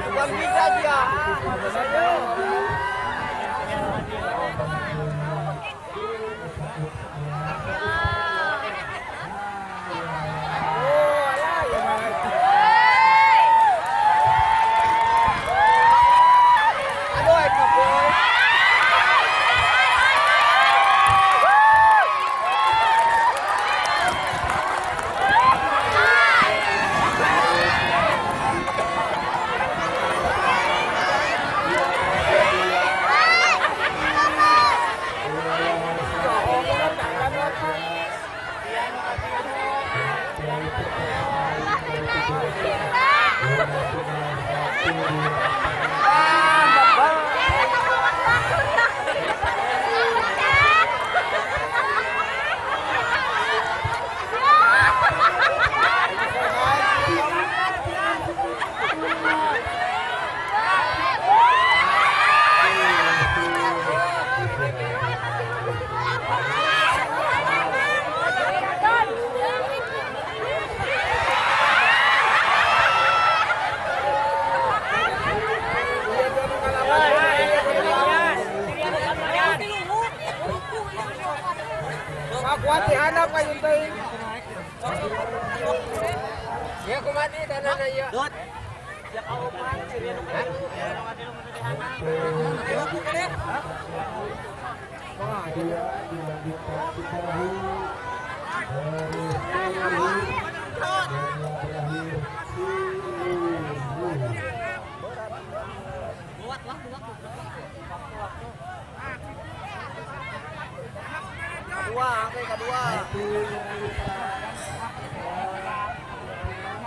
Bukan bisa dia. Kuati anak kayu teh. Ya kumati tanah na ya. Dot. Ya kaupan sirian nu kan. Ya ngati lu mesti anak. Wah, dia kedua.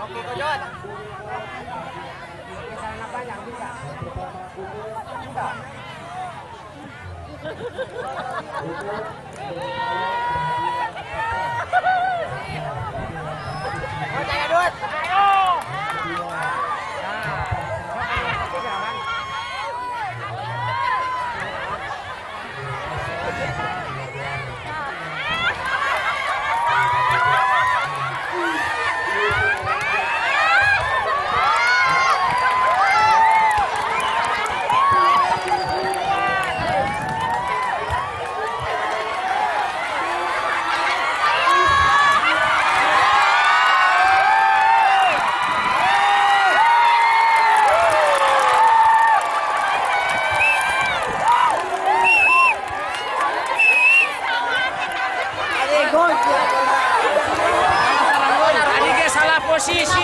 Oke, kejot. Kesana banyak bisa. Oh, jangan dut. Ayo. Posisi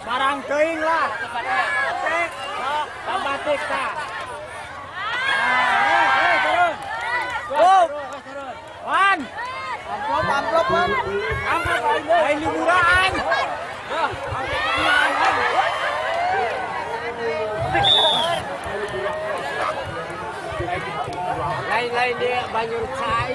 barang teuing lah batik tah. Turun. Wan. Amplop lain liburan. Lain dia banjur cai.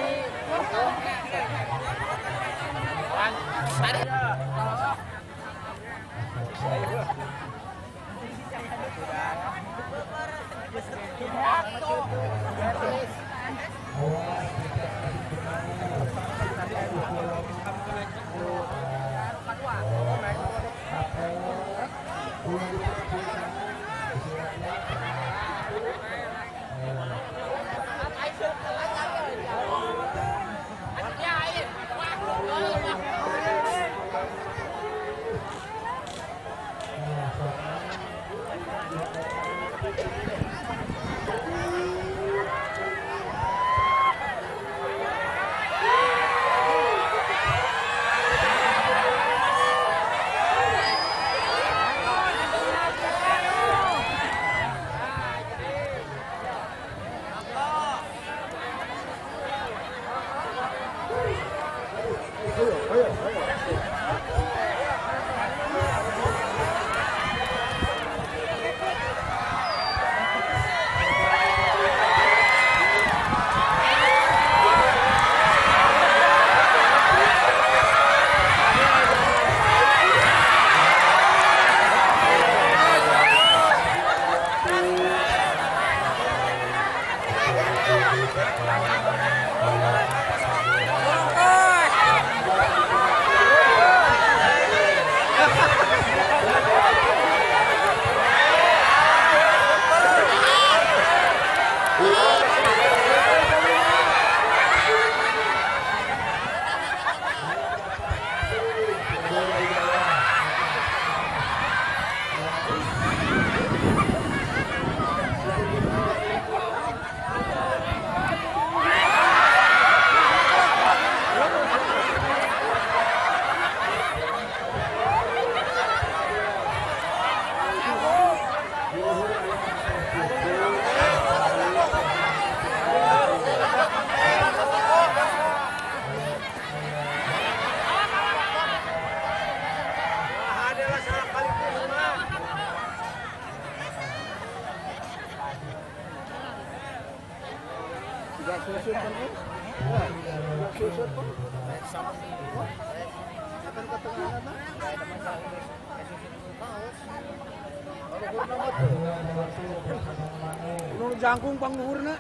Jangkung pangluhurna.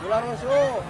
Bola rusuk.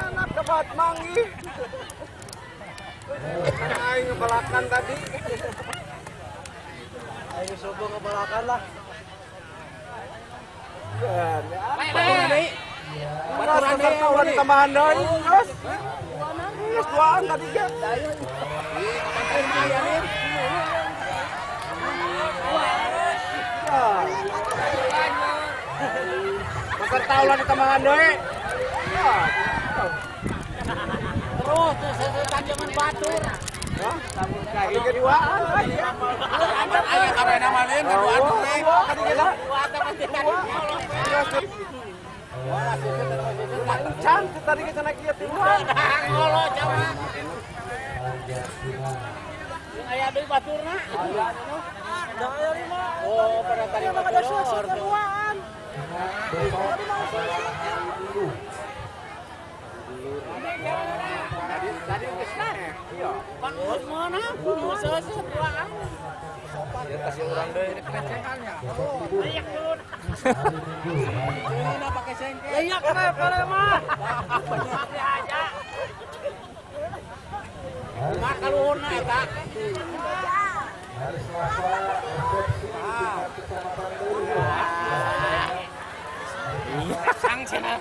Anak kebat manggi. Ayo ngebalakan tadi. Ayo coba ngebalakan lah. Baturan deh, tambahan doi. Terus. Terus duaan tadi ya. Makan tahu lah tambahan doi. Terus tanjangan batur. Kayak jadi waan. Ayo karena nama lain duaan naik. Can tadi kita naik dia timuan. Ngolo coba. Yang aya deui baturna. Oh, pada tadi batur. Tadi kesana. Iya. Pan mana? Seuseut duaan. Ya kasih orang deui ini kencengannya. Ayak dulu. Ini pakai sengke. Iya kare mah. Pakai aja. Mak kaluhurna eta. Sang cenah.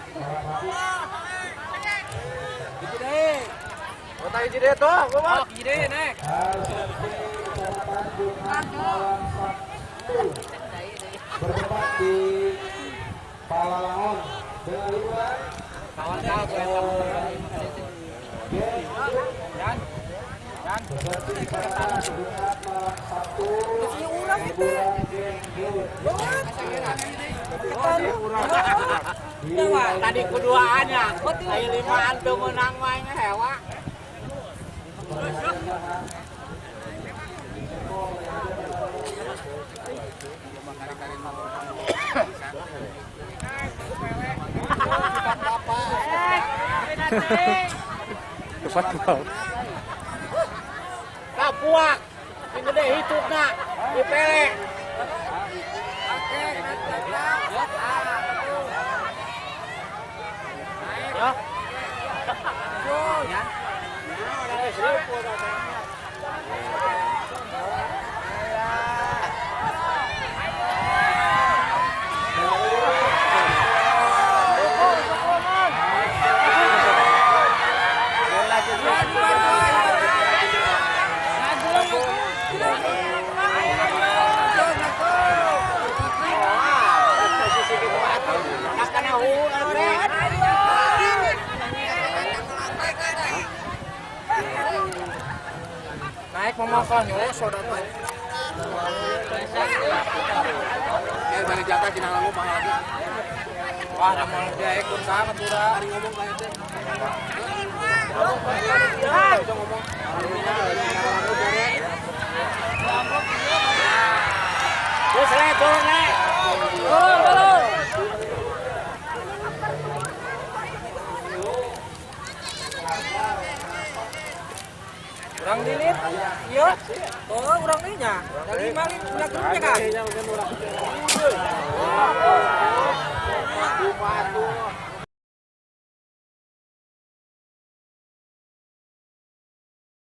Gitu deh. Oh, tadi jadi tuh, gua. Oh, gitu deh, Nek. Berbakti Tadi keduaannya, ayo limaan tuh menang mainnya hewa. Cepat kau. Kapuak, yang gede hitupnya, dipelek. Naik memakan ya, saudara. Dari jatah kita ngomong lagi. Wah, nama dia ikut sama tuh dah. Hari ngomong kayak itu. Ngomong. Terus turun nih. Turun. Kurang dilit, iya. Oh, kurang ini nya. Dari mana punya grupnya kan?